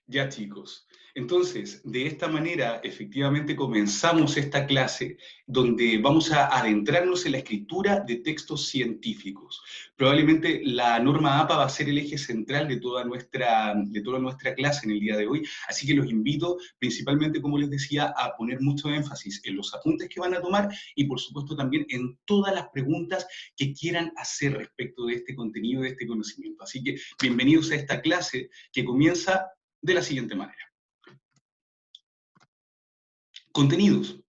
Ya, chicos. Entonces, de esta manera, efectivamente, comenzamos esta clase donde vamos a adentrarnos en la escritura de textos científicos. Probablemente la norma APA va a ser el eje central de toda nuestra clase en el día de hoy, así que los invito principalmente, como les decía, a poner mucho énfasis en los apuntes que van a tomar y, por supuesto, también en todas las preguntas que quieran hacer respecto de este contenido, de este conocimiento. Así que, bienvenidos a esta clase que comienza de la siguiente manera. Contenidos.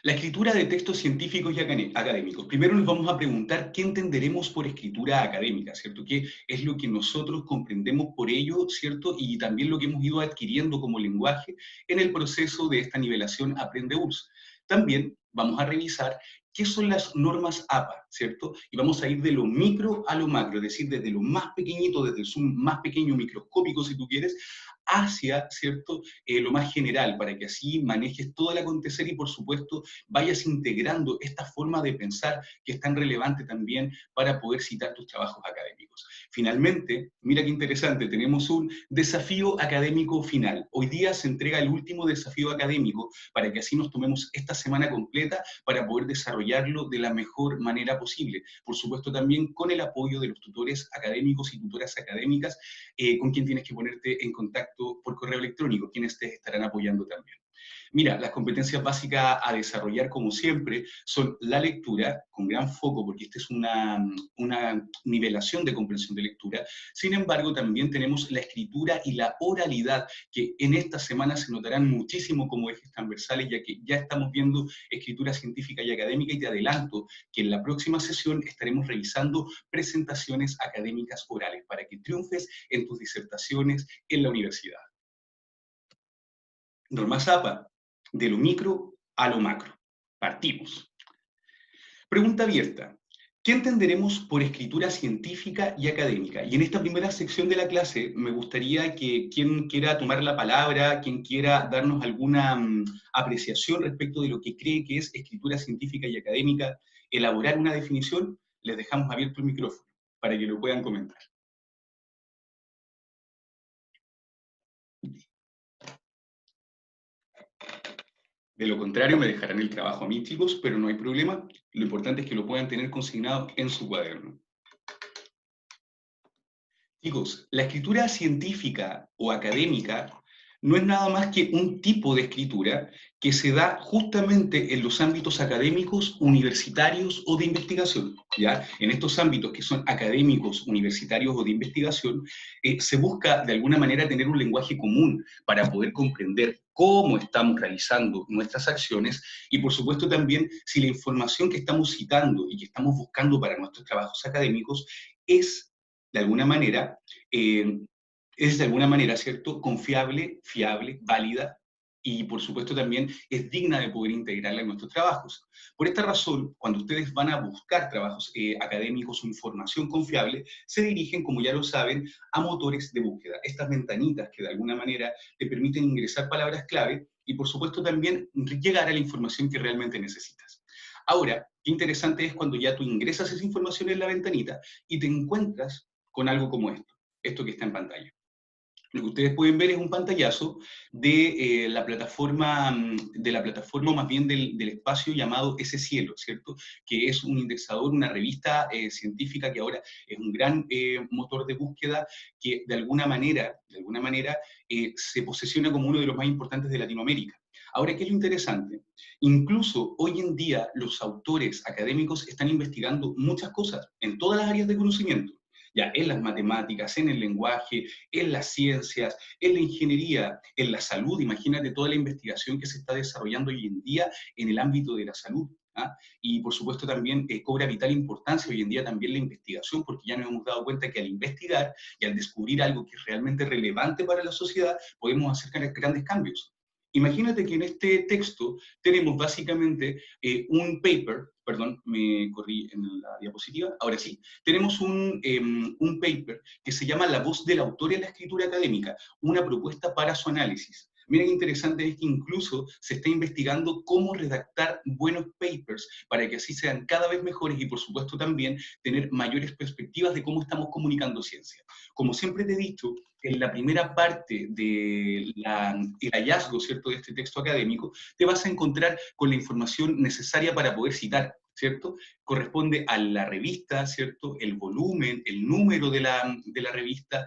La escritura de textos científicos y académicos. Primero nos vamos a preguntar qué entenderemos por escritura académica, ¿cierto? ¿Qué es lo que nosotros comprendemos por ello, ¿cierto? Y también lo que hemos ido adquiriendo como lenguaje en el proceso de esta nivelación Aprende-URSS. También vamos a revisar qué son las normas APA, ¿cierto? Y vamos a ir de lo micro a lo macro, es decir, desde lo más pequeñito, desde el zoom más pequeño, microscópico, si tú quieres, hacia, ¿cierto?, lo más general, para que así manejes todo el acontecer y, por supuesto, vayas integrando esta forma de pensar que es tan relevante también para poder citar tus trabajos académicos. Finalmente, mira qué interesante, tenemos un desafío académico final. Hoy día se entrega el último desafío académico para que así nos tomemos esta semana completa para poder desarrollarlo de la mejor manera posible. Por supuesto, también con el apoyo de los tutores académicos y tutoras académicas, con quien tienes que ponerte en contacto por correo electrónico, quienes te estarán apoyando también. Mira, las competencias básicas a desarrollar, como siempre, son la lectura, con gran foco, porque esta es una nivelación de comprensión de lectura. Sin embargo, también tenemos la escritura y la oralidad, que en esta semana se notarán muchísimo como ejes transversales, ya que ya estamos viendo escritura científica y académica, y te adelanto que en la próxima sesión estaremos revisando presentaciones académicas orales, para que triunfes en tus disertaciones en la universidad. Normas APA, de lo micro a lo macro. Partimos. Pregunta abierta. ¿Qué entenderemos por escritura científica y académica? Y en esta primera sección de la clase me gustaría que quien quiera tomar la palabra, quien quiera darnos alguna apreciación respecto de lo que cree que es escritura científica y académica, elaborar una definición, les dejamos abierto el micrófono para que lo puedan comentar. De lo contrario, me dejarán el trabajo a mí, chicos, pero no hay problema. Lo importante es que lo puedan tener consignado en su cuaderno. Chicos, la escritura científica o académica no es nada más que un tipo de escritura que se da justamente en los ámbitos académicos, universitarios o de investigación. ¿Ya? En estos ámbitos que son académicos, universitarios o de investigación, se busca de alguna manera tener un lenguaje común para poder comprender cómo estamos realizando nuestras acciones y, por supuesto, también si la información que estamos citando y que estamos buscando para nuestros trabajos académicos es de alguna manera, eh, ¿cierto?, confiable, fiable, válida, y por supuesto también es digna de poder integrarla en nuestros trabajos. Por esta razón, cuando ustedes van a buscar trabajos académicos o información confiable, se dirigen, como ya lo saben, a motores de búsqueda. Estas ventanitas que de alguna manera te permiten ingresar palabras clave y por supuesto también llegar a la información que realmente necesitas. Ahora, qué interesante es cuando ya tú ingresas esa información en la ventanita y te encuentras con algo como esto que está en pantalla. Lo que ustedes pueden ver es un pantallazo de la plataforma, o más bien del espacio llamado Ese Cielo, ¿cierto? Que es un indexador, una revista científica que ahora es un gran motor de búsqueda que de alguna manera se posiciona como uno de los más importantes de Latinoamérica. Ahora, ¿qué es lo interesante? Incluso hoy en día los autores académicos están investigando muchas cosas en todas las áreas de conocimiento, ya en las matemáticas, en el lenguaje, en las ciencias, en la ingeniería, en la salud. Imagínate toda la investigación que se está desarrollando hoy en día en el ámbito de la salud. ¿Ah? Y por supuesto también cobra vital importancia hoy en día también la investigación, porque ya nos hemos dado cuenta que al investigar y al descubrir algo que es realmente relevante para la sociedad, podemos hacer grandes cambios. Imagínate que en este texto tenemos básicamente un paper, perdón, me corrí en la diapositiva, ahora sí, tenemos un paper que se llama La voz del autor en la escritura académica, una propuesta para su análisis. Mira qué interesante es que incluso se está investigando cómo redactar buenos papers para que así sean cada vez mejores y por supuesto también tener mayores perspectivas de cómo estamos comunicando ciencia. Como siempre te he dicho, en la primera parte del hallazgo, ¿cierto?, de este texto académico, te vas a encontrar con la información necesaria para poder citar, ¿cierto? Corresponde a la revista, ¿cierto? El volumen, el número de la revista.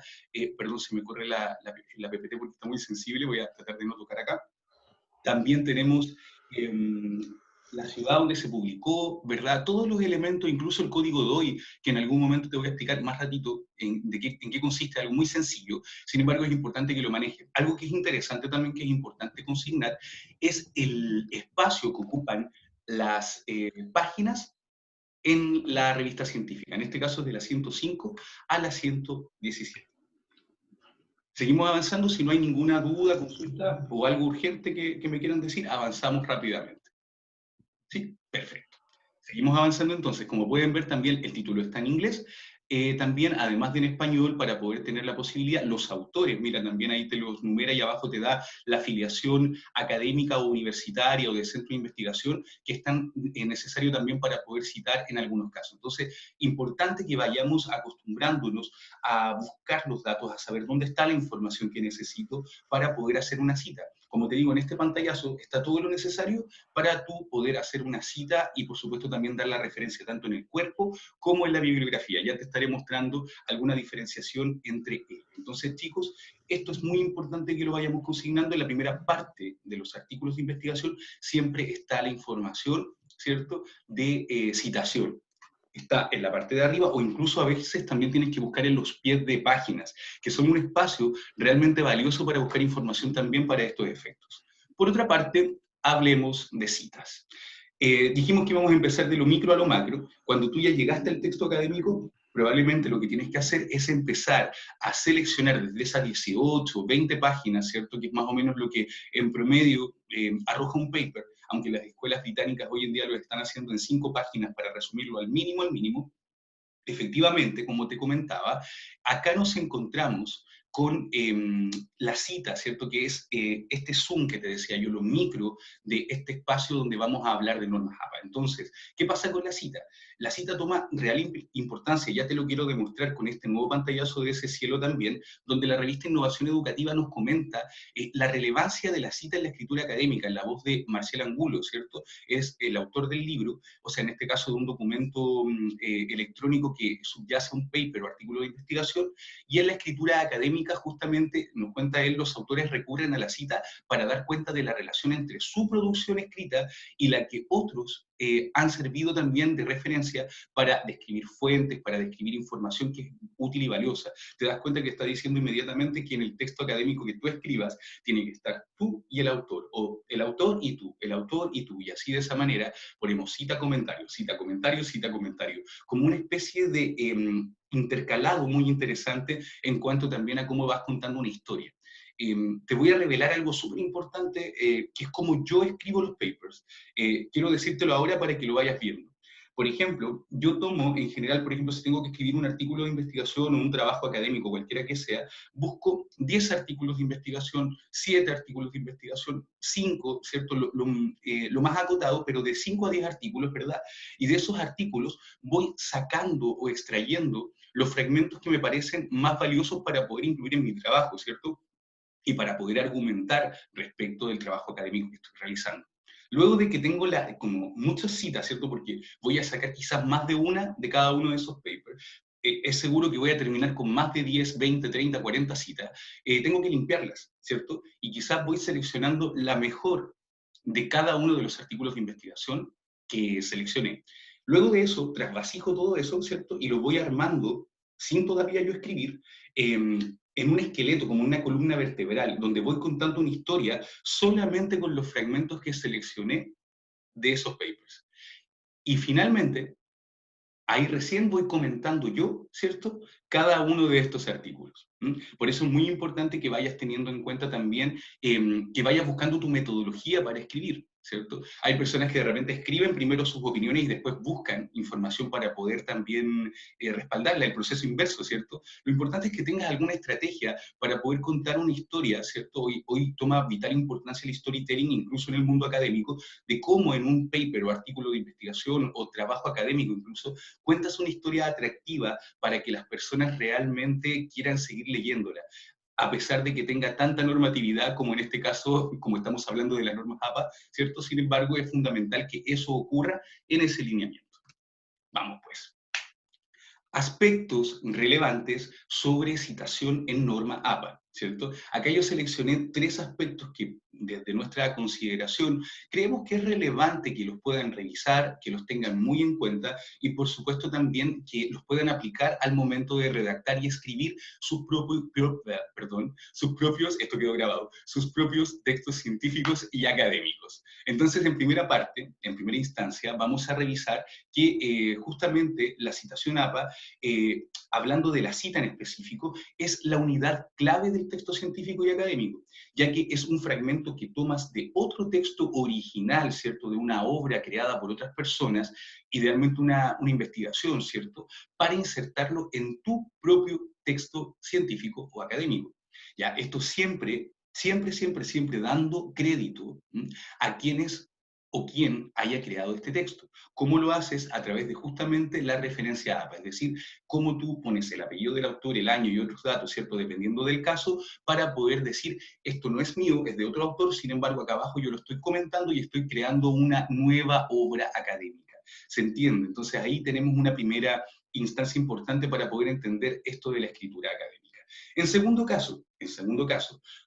Perdón, se me corre la PPT porque está muy sensible, voy a tratar de no tocar acá. También tenemos eh, la ciudad donde se publicó, ¿verdad? Todos los elementos, incluso el código DOI, que en algún momento te voy a explicar más ratito en qué consiste, algo muy sencillo. Sin embargo, es importante que lo manejes. Algo que es interesante también, que es importante consignar, es el espacio que ocupan las páginas en la revista científica. En este caso es de la 105 a la 117. Seguimos avanzando, si no hay ninguna duda, consulta o algo urgente que me quieran decir, avanzamos rápidamente. ¿Sí? Perfecto. Seguimos avanzando entonces. Como pueden ver, también el título está en inglés. También, además de en español, para poder tener la posibilidad, los autores, mira, también ahí te los numera y abajo te da la afiliación académica o universitaria o de centro de investigación que es tan necesario también para poder citar en algunos casos. Entonces, importante que vayamos acostumbrándonos a buscar los datos, a saber dónde está la información que necesito para poder hacer una cita. Como te digo, en este pantallazo está todo lo necesario para tú poder hacer una cita y, por supuesto, también dar la referencia tanto en el cuerpo como en la bibliografía. Ya te estaré mostrando alguna diferenciación entre ellos. Entonces, chicos, esto es muy importante que lo vayamos consignando. En la primera parte de los artículos de investigación siempre está la información, ¿cierto?, de citación. Está en la parte de arriba o incluso a veces también tienes que buscar en los pies de páginas, que son un espacio realmente valioso para buscar información también para estos efectos. Por otra parte, hablemos de citas. Dijimos que íbamos a empezar de lo micro a lo macro. Cuando tú ya llegaste al texto académico, probablemente lo que tienes que hacer es empezar a seleccionar desde esas 18, 20 páginas, ¿cierto? Que es más o menos lo que en promedio arroja un paper, aunque las escuelas británicas hoy en día lo están haciendo en 5 páginas para resumirlo al mínimo, efectivamente, como te comentaba, acá nos encontramos con la cita, ¿cierto? Que es este zoom que te decía yo, lo micro de este espacio donde vamos a hablar de normas APA. Entonces, ¿qué pasa con la cita? La cita toma real importancia, ya te lo quiero demostrar con este nuevo pantallazo de ese cielo también, donde la revista Innovación Educativa nos comenta la relevancia de la cita en la escritura académica, en la voz de Marcel Angulo, ¿cierto? Es el autor del libro, o sea, en este caso de un documento electrónico que subyace a un paper o artículo de investigación, y en la escritura académica justamente, nos cuenta él, los autores recurren a la cita para dar cuenta de la relación entre su producción escrita y la que otros han servido también de referencia para describir fuentes, para describir información que es útil y valiosa. Te das cuenta que está diciendo inmediatamente que en el texto académico que tú escribas tiene que estar tú y el autor, o el autor y tú, el autor y tú, y así de esa manera ponemos cita, comentario, cita, comentario, cita, comentario, como una especie de intercalado muy interesante en cuanto también a cómo vas contando una historia. Te voy a revelar algo súper importante, que es como yo escribo los papers. Quiero decírtelo ahora para que lo vayas viendo. Por ejemplo, yo tomo en general, por ejemplo, si tengo que escribir un artículo de investigación o un trabajo académico, cualquiera que sea, busco 10 artículos de investigación, 7 artículos de investigación, 5, ¿cierto? Lo más acotado, pero de 5 a 10 artículos, ¿verdad? Y de esos artículos voy sacando o extrayendo los fragmentos que me parecen más valiosos para poder incluir en mi trabajo, ¿cierto? Y para poder argumentar respecto del trabajo académico que estoy realizando. Luego de que tengo como muchas citas, ¿cierto? Porque voy a sacar quizás más de una de cada uno de esos papers. Es seguro que voy a terminar con más de 10, 20, 30, 40 citas. Tengo que limpiarlas, ¿cierto? Y quizás voy seleccionando la mejor de cada uno de los artículos de investigación que seleccioné. Luego de eso, trasvasijo todo eso, ¿cierto? Y lo voy armando, sin todavía yo escribir, en un esqueleto, como una columna vertebral, donde voy contando una historia solamente con los fragmentos que seleccioné de esos papers. Y finalmente, ahí recién voy comentando yo, ¿cierto?, cada uno de estos artículos. Por eso es muy importante que vayas teniendo en cuenta también que vayas buscando tu metodología para escribir. ¿cierto? Hay personas que de repente escriben primero sus opiniones y después buscan información para poder también respaldarla, el proceso inverso, ¿cierto? Lo importante es que tengas alguna estrategia para poder contar una historia, ¿cierto? Hoy toma vital importancia el storytelling, incluso en el mundo académico, de cómo en un paper o artículo de investigación o trabajo académico incluso, cuentas una historia atractiva para que las personas realmente quieran seguir leyéndola, a pesar de que tenga tanta normatividad como en este caso, como estamos hablando de las normas APA, ¿cierto? Sin embargo, es fundamental que eso ocurra en ese lineamiento. Vamos pues. Aspectos relevantes sobre citación en norma APA, ¿cierto? Acá yo seleccioné 3 aspectos que desde nuestra consideración creemos que es relevante que los puedan revisar, que los tengan muy en cuenta y por supuesto también que los puedan aplicar al momento de redactar y escribir sus propios, esto quedó grabado, sus propios textos científicos y académicos. Entonces, en primera parte, en primera instancia, vamos a revisar que justamente la citación APA, hablando de la cita en específico, es la unidad clave del texto científico y académico, ya que es un fragmento que tomas de otro texto original, ¿cierto? De una obra creada por otras personas, idealmente una investigación, ¿cierto? Para insertarlo en tu propio texto científico o académico. Ya, esto siempre, siempre, siempre, siempre dando crédito a quienes o quien haya creado este texto. ¿Cómo lo haces? A través de justamente la referencia APA, es decir, cómo tú pones el apellido del autor, el año y otros datos, ¿cierto? Dependiendo del caso, para poder decir, esto no es mío, es de otro autor, sin embargo, acá abajo yo lo estoy comentando y estoy creando una nueva obra académica. ¿Se entiende? Entonces ahí tenemos una primera instancia importante para poder entender esto de la escritura académica. En segundo caso,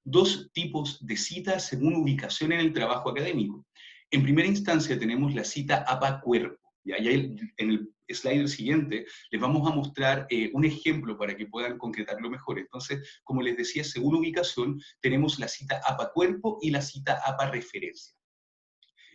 2 tipos de citas según ubicación en el trabajo académico. En primera instancia tenemos la cita APA-cuerpo. Y ahí en el slider siguiente les vamos a mostrar un ejemplo para que puedan concretarlo mejor. Entonces, como les decía, según ubicación tenemos la cita APA-cuerpo y la cita APA-referencia.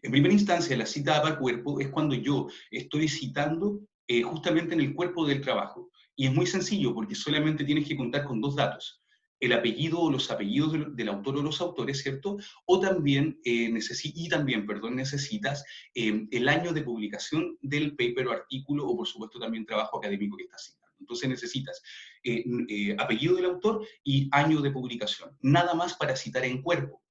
En primera instancia, la cita APA-cuerpo es cuando yo estoy citando justamente en el cuerpo del trabajo. Y es muy sencillo porque solamente tienes que contar con 2 datos: el apellido o los apellidos del autor o los autores, ¿cierto? O también, necesitas el año de publicación del paper o artículo o, por supuesto, también trabajo académico que estás citando. Entonces necesitas apellido del autor y año de publicación. Nada más para citar en cuerpo.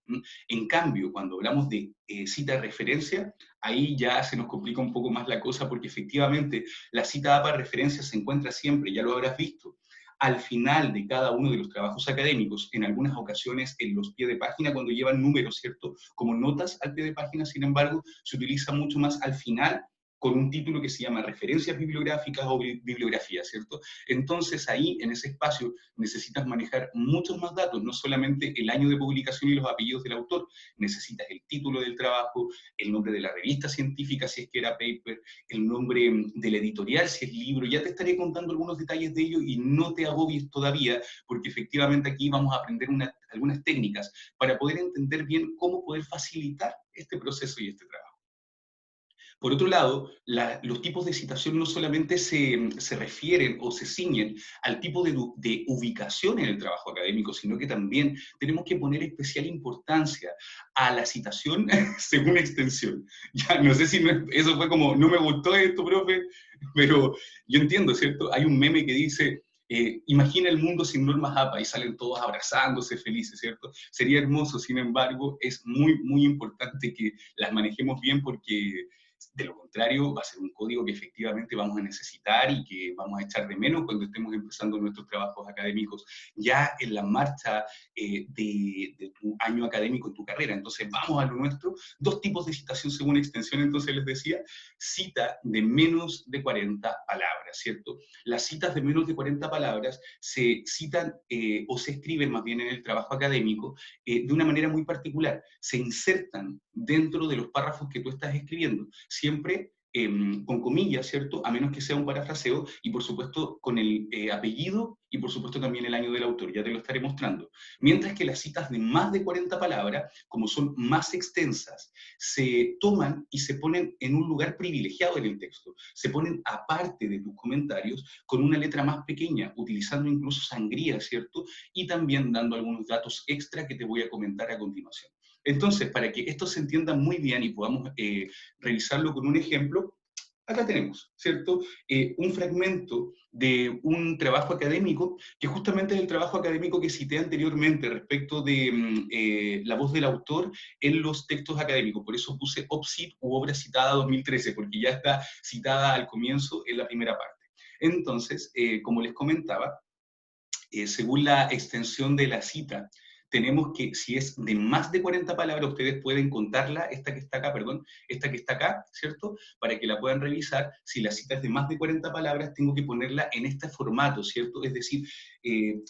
En cambio, cuando hablamos de cita de referencia, ahí ya se nos complica un poco más la cosa porque efectivamente la cita APA referencia se encuentra siempre, ya lo habrás visto, al final de cada uno de los trabajos académicos, en algunas ocasiones en los pies de página cuando llevan números, ¿cierto? Como notas al pie de página, sin embargo, se utiliza mucho más al final con un título que se llama referencias bibliográficas o bibliografía, ¿cierto? Entonces ahí, en ese espacio, necesitas manejar muchos más datos, no solamente el año de publicación y los apellidos del autor, necesitas el título del trabajo, el nombre de la revista científica si es que era paper, el nombre del editorial si es libro, ya te estaré contando algunos detalles de ello y no te agobies todavía, porque efectivamente aquí vamos a aprender algunas técnicas para poder entender bien cómo poder facilitar este proceso y este trabajo. Por otro lado, los tipos de citación no solamente se refieren o se ciñen al tipo de ubicación en el trabajo académico, sino que también tenemos que poner especial importancia a la citación según extensión. Ya, no sé si eso fue como, no me gustó esto, profe, pero yo entiendo, ¿cierto? Hay un meme que dice, imagina el mundo sin normas APA y salen todos abrazándose felices, ¿cierto? Sería hermoso, sin embargo, es muy, muy importante que las manejemos bien porque de lo contrario, va a ser un código que efectivamente vamos a necesitar y que vamos a echar de menos cuando estemos empezando nuestros trabajos académicos ya en la marcha de tu año académico en tu carrera. Entonces, vamos a lo nuestro. 2 tipos de citación según extensión, entonces les decía, cita de menos de 40 palabras, ¿cierto? Las citas de menos de 40 palabras se citan o se escriben más bien en el trabajo académico de una manera muy particular. Se insertan dentro de los párrafos que tú estás escribiendo, siempre con comillas, ¿cierto? A menos que sea un parafraseo, y por supuesto con el apellido y por supuesto también el año del autor, ya te lo estaré mostrando. Mientras que las citas de más de 40 palabras, como son más extensas, se toman y se ponen en un lugar privilegiado en el texto, se ponen aparte de tus comentarios con una letra más pequeña, utilizando incluso sangría, ¿cierto? Y también dando algunos datos extra que te voy a comentar a continuación. Entonces, para que esto se entienda muy bien y podamos revisarlo con un ejemplo, acá tenemos, ¿cierto? Un fragmento de un trabajo académico, que justamente es el trabajo académico que cité anteriormente respecto de la voz del autor en los textos académicos. Por eso puse OPCIT u obra citada 2013, porque ya está citada al comienzo en la primera parte. Entonces, como les comentaba, según la extensión de la cita, tenemos que, si es de más de 40 palabras, ustedes pueden contarla, esta que está acá, perdón, esta que está acá, ¿cierto? Para que la puedan revisar. Si la cita es de más de 40 palabras, tengo que ponerla en este formato, ¿cierto? Es decir, eh,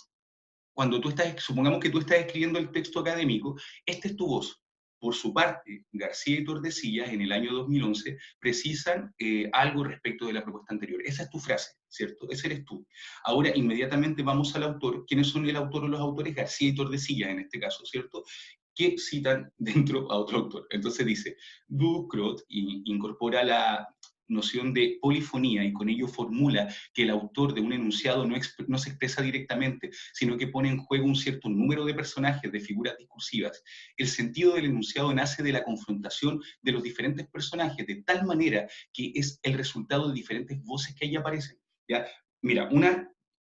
cuando tú estás, supongamos que tú estás escribiendo el texto académico, esta es tu voz. Por su parte, García y Tordesillas, en el año 2011, precisan algo respecto de la propuesta anterior. Esa es tu frase, ¿cierto? Ese eres tú. Ahora, inmediatamente vamos al autor. ¿Quiénes son el autor o los autores? García y Tordesillas, en este caso, ¿cierto? Que citan dentro a otro autor. Entonces dice, Ducrot, y incorpora la noción de polifonía y con ello formula que el autor de un enunciado no se expresa directamente, sino que pone en juego un cierto número de personajes, de figuras discursivas. El sentido del enunciado nace de la confrontación de los diferentes personajes, de tal manera que es el resultado de diferentes voces que ahí aparecen. ¿Ya? Mira,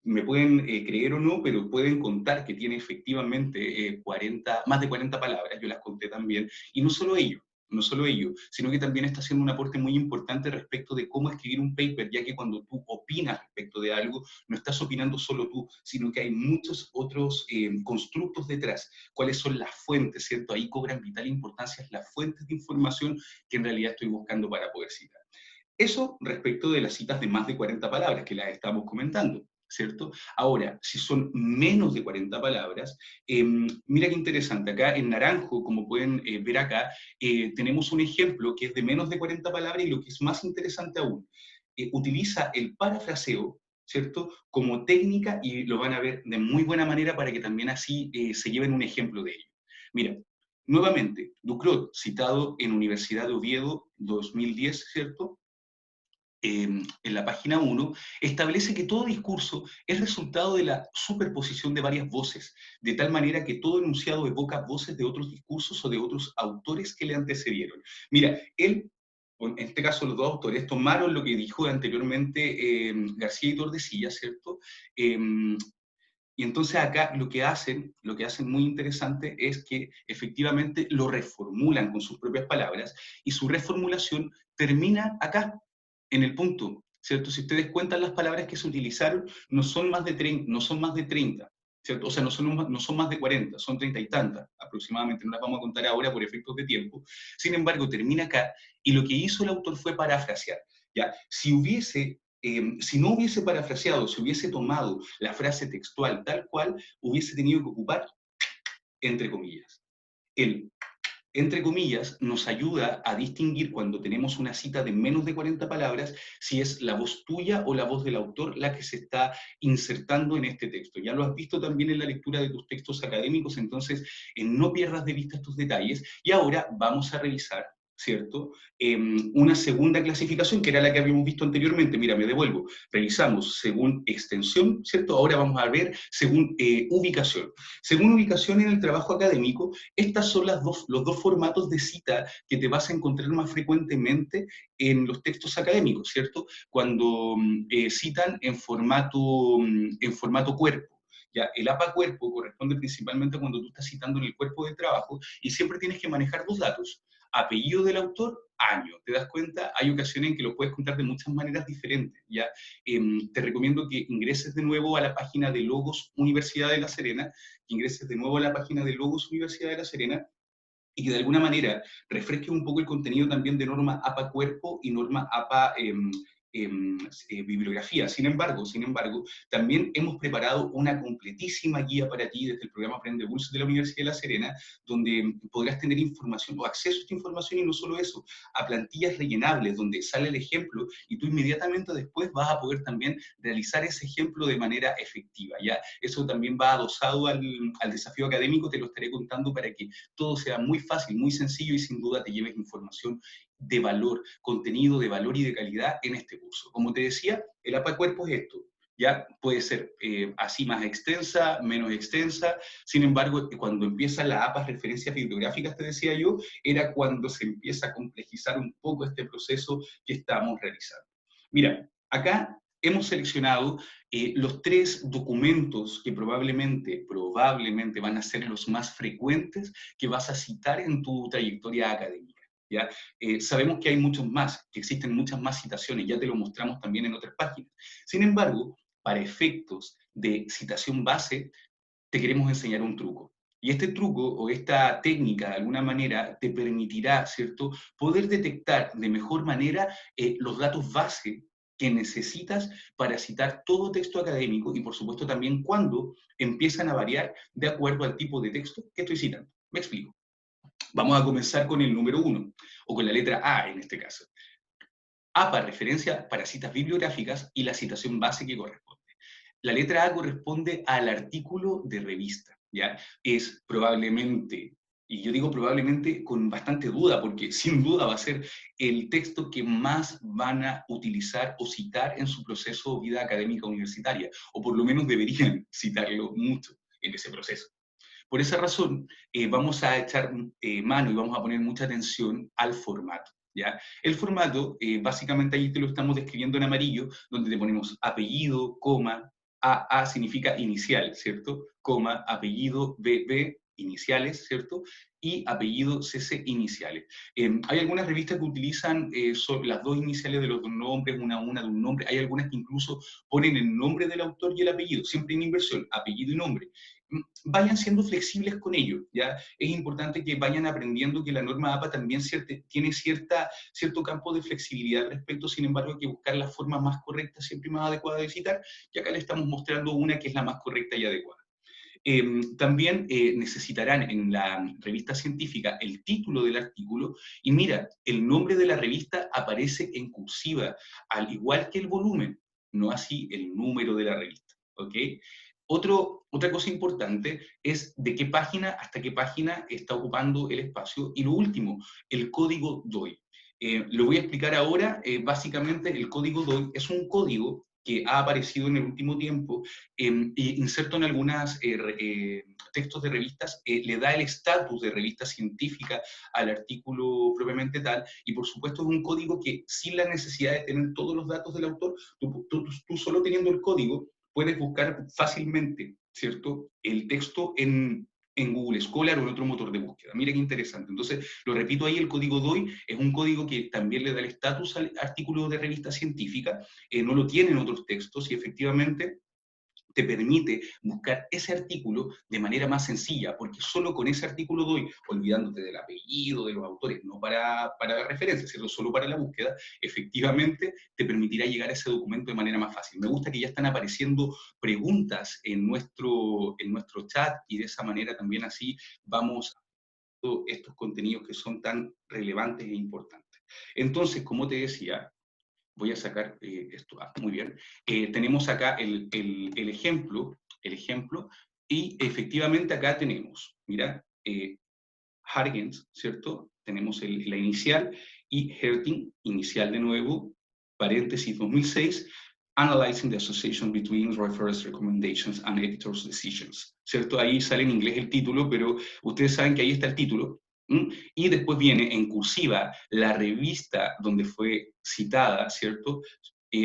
me pueden creer o no, pero pueden contar que tiene efectivamente 40, más de 40 palabras, yo las conté también, y no solo ello, no solo ello, sino que también está haciendo un aporte muy importante respecto de cómo escribir un paper, ya que cuando tú opinas respecto de algo, no estás opinando solo tú, sino que hay muchos otros constructos detrás. ¿Cuáles son las fuentes, cierto? Ahí cobran vital importancia las fuentes de información que en realidad estoy buscando para poder citar. Eso respecto de las citas de más de 40 palabras que las estamos comentando, ¿cierto? Ahora, si son menos de 40 palabras, mira qué interesante, acá en naranjo, como pueden ver acá, tenemos un ejemplo que es de menos de 40 palabras y lo que es más interesante aún, utiliza el parafraseo, ¿cierto? Como técnica y lo van a ver de muy buena manera para que también así se lleven un ejemplo de ello. Mira, nuevamente, Ducrot, citado en Universidad de Oviedo 2010, ¿cierto? En la página 1, establece que todo discurso es resultado de la superposición de varias voces, de tal manera que todo enunciado evoca voces de otros discursos o de otros autores que le antecedieron. Mira, él, en este caso los dos autores, tomaron lo que dijo anteriormente García y Tordesillas, ¿cierto? Y entonces acá lo que hacen muy interesante es que efectivamente lo reformulan con sus propias palabras y su reformulación termina acá, en el punto, ¿cierto? Si ustedes cuentan las palabras que se utilizaron, no son más de 30, no son más de 30, ¿cierto? O sea, no son más de 40, son 30 y tantas aproximadamente, no las vamos a contar ahora por efectos de tiempo. Sin embargo, termina acá y lo que hizo el autor fue parafrasear, ¿ya? Si no hubiese parafraseado, si hubiese tomado la frase textual tal cual, hubiese tenido que ocupar entre comillas. El entre comillas, nos ayuda a distinguir cuando tenemos una cita de menos de 40 palabras si es la voz tuya o la voz del autor la que se está insertando en este texto. Ya lo has visto también en la lectura de tus textos académicos, entonces no pierdas de vista estos detalles. Y ahora vamos a revisar, ¿cierto? Una segunda clasificación, que era la que habíamos visto anteriormente. Mira, me devuelvo. Revisamos según extensión, ¿cierto? Ahora vamos a ver según ubicación. Según ubicación en el trabajo académico, estos son los dos formatos de cita que te vas a encontrar más frecuentemente en los textos académicos, ¿cierto? Cuando citan en formato cuerpo. Ya, el APA cuerpo corresponde principalmente cuando tú estás citando en el cuerpo de trabajo y siempre tienes que manejar dos datos: apellido del autor, año. ¿Te das cuenta? Hay ocasiones en que lo puedes contar de muchas maneras diferentes. ¿Ya? Te recomiendo que ingreses de nuevo a la página de Logos Universidad de La Serena, que ingreses de nuevo a la página de Logos Universidad de La Serena y que de alguna manera refresque un poco el contenido también de norma APA cuerpo y norma APA bibliografía. Sin embargo, también hemos preparado una completísima guía para ti desde el programa Aprende Pulso de la Universidad de La Serena, donde podrás tener información o acceso a esta información y no solo eso, a plantillas rellenables donde sale el ejemplo y tú inmediatamente después vas a poder también realizar ese ejemplo de manera efectiva. ¿Ya? Eso también va adosado al desafío académico, te lo estaré contando para que todo sea muy fácil, muy sencillo y sin duda te lleves información de valor, contenido de valor y de calidad en este curso. Como te decía, el APA Cuerpo es esto: ya puede ser así más extensa, menos extensa. Sin embargo, cuando empiezan las APAs referencias bibliográficas, te decía yo, era cuando se empieza a complejizar un poco este proceso que estamos realizando. Mira, acá hemos seleccionado los 3 documentos que probablemente van a ser los más frecuentes que vas a citar en tu trayectoria académica. ¿Ya? Sabemos que hay muchos más, que existen muchas más citaciones, ya te lo mostramos también en otras páginas. Sin embargo, para efectos de citación base, te queremos enseñar un truco. Y este truco o esta técnica, de alguna manera, te permitirá, ¿cierto?, poder detectar de mejor manera los datos base que necesitas para citar todo texto académico y, por supuesto, también cuando empiezan a variar de acuerdo al tipo de texto que estoy citando. Me explico. Vamos a comenzar con el número 1, o con la letra A en este caso. A para referencia para citas bibliográficas y la citación base que corresponde. La letra A corresponde al artículo de revista, ¿ya? Es probablemente, y yo digo probablemente con bastante duda, porque sin duda va a ser el texto que más van a utilizar o citar en su proceso de vida académica universitaria, o por lo menos deberían citarlo mucho en ese proceso. Por esa razón, vamos a echar mano y vamos a poner mucha atención al formato. ¿Ya? El formato, básicamente ahí te lo estamos describiendo en amarillo, donde te ponemos apellido, coma, AA significa inicial, ¿cierto? Coma, apellido, BB, iniciales, ¿cierto? Y apellido CC iniciales. Hay algunas revistas que utilizan las 2 iniciales de los 2 nombres, una de un nombre. Hay algunas que incluso ponen el nombre del autor y el apellido, siempre en inversión, apellido y nombre. Vayan siendo flexibles con ello, ¿ya? Es importante que vayan aprendiendo que la norma APA también tiene cierto campo de flexibilidad al respecto, sin embargo hay que buscar la forma más correcta, siempre más adecuada de citar, y acá le estamos mostrando una que es la más correcta y adecuada. También necesitarán en la revista científica el título del artículo, y mira, el nombre de la revista aparece en cursiva, al igual que el volumen, no así el número de la revista, ¿ok? Otra cosa importante es de qué página hasta qué página está ocupando el espacio. Y lo último, el código DOI. Lo voy a explicar ahora. Básicamente, el código DOI es un código que ha aparecido en el último tiempo, inserto en algunos textos de revistas, le da el estatus de revista científica al artículo propiamente tal, y por supuesto es un código que sin la necesidad de tener todos los datos del autor, tú solo teniendo el código, puedes buscar fácilmente, ¿cierto?, el texto en Google Scholar o en otro motor de búsqueda. Mira qué interesante. Entonces, lo repito ahí, el código DOI es un código que también le da el estatus al artículo de revista científica, no lo tienen otros textos y efectivamente te permite buscar ese artículo de manera más sencilla, porque solo con ese artículo DOI, olvidándote del apellido, de los autores, no para referencia, ¿cierto? Solo para la búsqueda, efectivamente te permitirá llegar a ese documento de manera más fácil. Me gusta que ya están apareciendo preguntas en nuestro chat y de esa manera también así vamos a estos contenidos que son tan relevantes e importantes. Entonces, como te decía, voy a sacar esto. Muy bien. Tenemos acá el ejemplo, y efectivamente acá tenemos, mira, Hargens, ¿cierto? Tenemos la inicial, y Herting, inicial de nuevo, paréntesis 2006, Analyzing the Association Between Reference Recommendations and Editor's Decisions, ¿cierto? Ahí sale en inglés el título, pero ustedes saben que ahí está el título, y después viene en cursiva la revista donde fue citada, ¿cierto?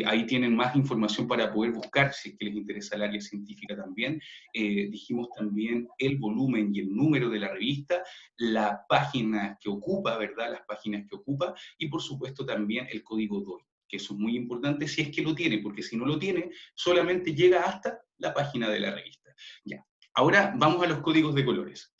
Ahí tienen más información para poder buscar, si es que les interesa el área científica también. Dijimos también el volumen y el número de la revista, la página que ocupa, ¿verdad? Las páginas que ocupa, y por supuesto también el código DOI, que eso es muy importante si es que lo tiene, porque si no lo tiene, solamente llega hasta la página de la revista. Ya. Ahora vamos a los códigos de colores.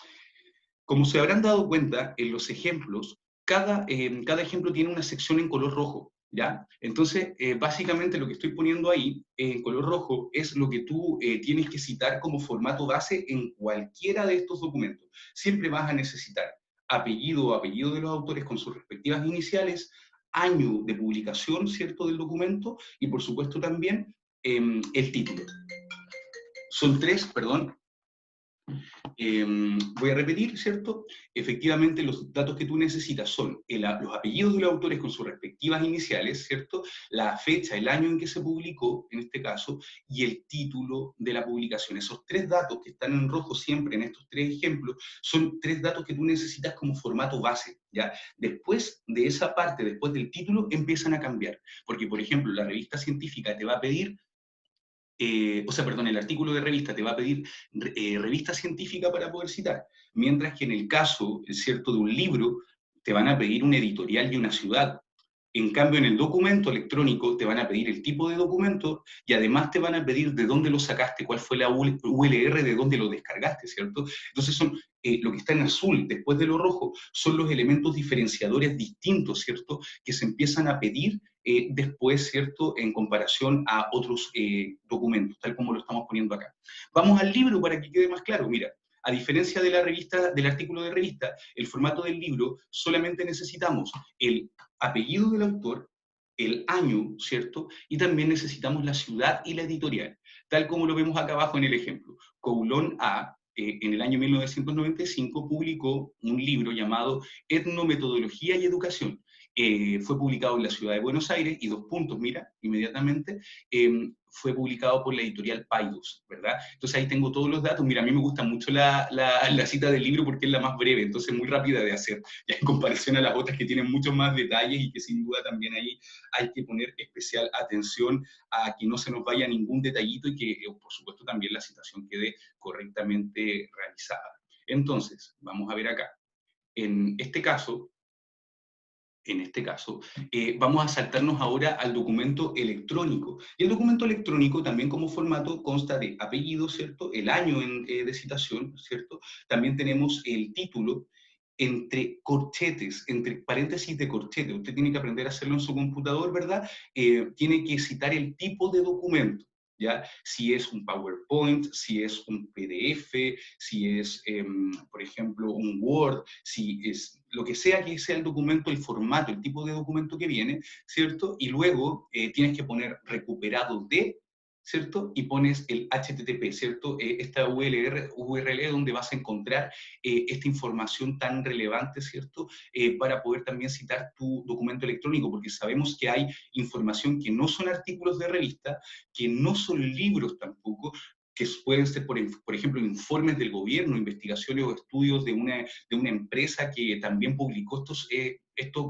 Como se habrán dado cuenta en los ejemplos, cada ejemplo tiene una sección en color rojo, ¿ya? Entonces, básicamente lo que estoy poniendo ahí en color rojo es lo que tú tienes que citar como formato base en cualquiera de estos documentos. Siempre vas a necesitar apellido o apellido de los autores con sus respectivas iniciales, año de publicación, ¿cierto?, del documento, y por supuesto también el título. Son 3, perdón, Voy a repetir, ¿cierto? Efectivamente, los datos que tú necesitas son los apellidos de los autores con sus respectivas iniciales, ¿cierto? La fecha, el año en que se publicó, en este caso, y el título de la publicación. Esos tres datos que están en rojo siempre en estos tres ejemplos, son tres datos que tú necesitas como formato base, ¿ya? Después de esa parte, después del título, empiezan a cambiar. Porque, por ejemplo, la revista científica te va a pedir perdón, el artículo de revista te va a pedir revista científica para poder citar, mientras que en el caso, ¿cierto?, de un libro, te van a pedir un editorial y una ciudad. En cambio, en el documento electrónico te van a pedir el tipo de documento y además te van a pedir de dónde lo sacaste, cuál fue la ULR, de dónde lo descargaste, ¿cierto? Entonces lo que está en azul después de lo rojo son los elementos diferenciadores distintos, ¿cierto? Que se empiezan a pedir después, ¿cierto? En comparación a otros documentos, tal como lo estamos poniendo acá. Vamos al libro para que quede más claro. Mira, a diferencia de la revista, del artículo de revista, el formato del libro solamente necesitamos el apellido del autor, el año, ¿cierto? Y también necesitamos la ciudad y la editorial, tal como lo vemos acá abajo en el ejemplo. Coulon A, en el año 1995, publicó un libro llamado Etnometodología y Educación. Fue publicado en la ciudad de Buenos Aires, y dos puntos, mira, inmediatamente, fue publicado por la editorial Paidós, ¿verdad? Entonces ahí tengo todos los datos. Mira, a mí me gusta mucho la cita del libro porque es la más breve, entonces muy rápida de hacer, ya en comparación a las otras que tienen muchos más detalles y que sin duda también ahí hay que poner especial atención a que no se nos vaya ningún detallito y que, por supuesto, también la citación quede correctamente realizada. Entonces, vamos a ver acá. En este caso, vamos a saltarnos ahora al documento electrónico. Y el documento electrónico también como formato consta de apellido, ¿cierto? El año de citación, ¿cierto? También tenemos el título, entre corchetes, entre paréntesis de corchete. Usted tiene que aprender a hacerlo en su computador, ¿verdad? Tiene que citar el tipo de documento, ¿ya? Si es un PowerPoint, si es un PDF, si es, por ejemplo, un Word, si es lo que sea el documento, el formato, el tipo de documento que viene, ¿cierto? Y luego tienes que poner recuperado de, ¿cierto? Y pones el HTTP, ¿cierto? Esta URL donde vas a encontrar esta información tan relevante, ¿cierto? Para poder también citar tu documento electrónico, porque sabemos que hay información que no son artículos de revista, que no son libros tampoco, que pueden ser, por ejemplo, informes del gobierno, investigaciones o estudios de una empresa que también publicó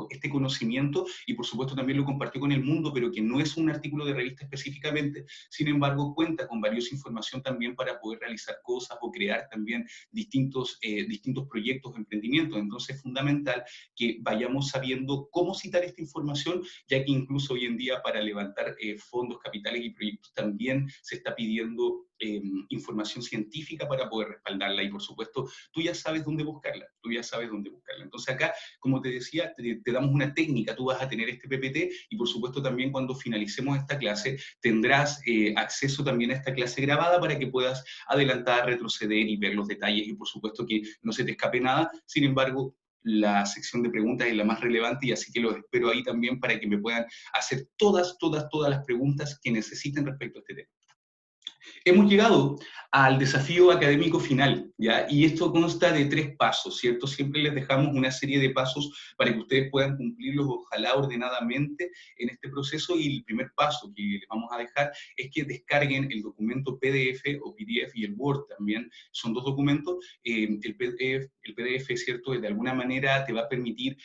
este conocimiento y por supuesto también lo compartió con el mundo, pero que no es un artículo de revista específicamente. Sin embargo, cuenta con valiosa información también para poder realizar cosas o crear también distintos proyectos o emprendimientos. Entonces es fundamental que vayamos sabiendo cómo citar esta información, ya que incluso hoy en día para levantar fondos, capitales y proyectos también se está pidiendo información científica para poder respaldarla, y por supuesto tú ya sabes dónde buscarla, Entonces acá, como te decía, te damos una técnica, tú vas a tener este PPT y por supuesto también cuando finalicemos esta clase tendrás acceso también a esta clase grabada para que puedas adelantar, retroceder y ver los detalles, y por supuesto que no se te escape nada. Sin embargo, la sección de preguntas es la más relevante, y así que los espero ahí también para que me puedan hacer todas las preguntas que necesiten respecto a este tema. Hemos llegado al desafío académico final, ¿ya? Y esto consta de 3 pasos, ¿cierto? Siempre les dejamos una serie de pasos para que ustedes puedan cumplirlos, ojalá ordenadamente, en este proceso. Y el primer paso que les vamos a dejar es que descarguen el documento PDF o PDF, y el Word también, son dos documentos. El PDF, ¿cierto? De alguna manera te va a permitir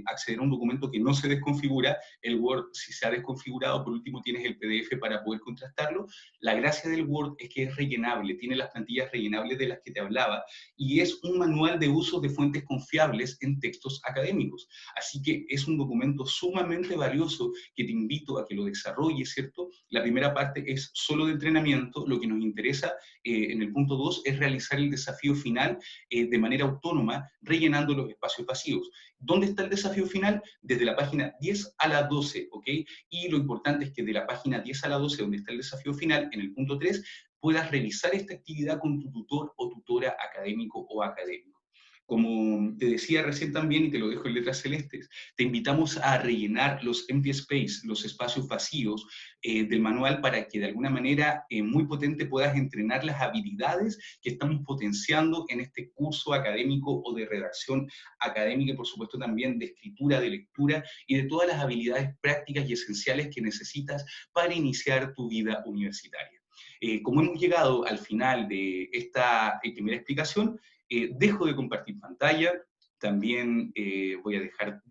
acceder a un documento que no se desconfigura. El Word, si se ha desconfigurado, por último tienes el PDF para poder contrastarlo. La gracia del Word es que es rellenable, tiene las plantillas rellenables de las que te hablaba, y es un manual de uso de fuentes confiables en textos académicos. Así que es un documento sumamente valioso que te invito a que lo desarrolles, ¿cierto? La primera parte es solo de entrenamiento. Lo que nos interesa en el punto 2 es realizar el desafío final de manera autónoma, rellenando los espacios vacíos. ¿Dónde está el desafío final? Desde la página 10 a la 12, ¿ok? Y lo importante es que de la página 10 a la 12, donde está el desafío final, en el punto 3, puedas revisar esta actividad con tu tutor o tutora académico o académico. como te decía recién también, y te lo dejo en letras celestes, te invitamos a rellenar los empty space, los espacios vacíos del manual para que de alguna manera muy potente puedas entrenar las habilidades que estamos potenciando en este curso académico o de redacción académica y por supuesto también de escritura, de lectura y de todas las habilidades prácticas y esenciales que necesitas para iniciar tu vida universitaria. Como hemos llegado al final de esta primera explicación, dejo de compartir pantalla, también voy a dejar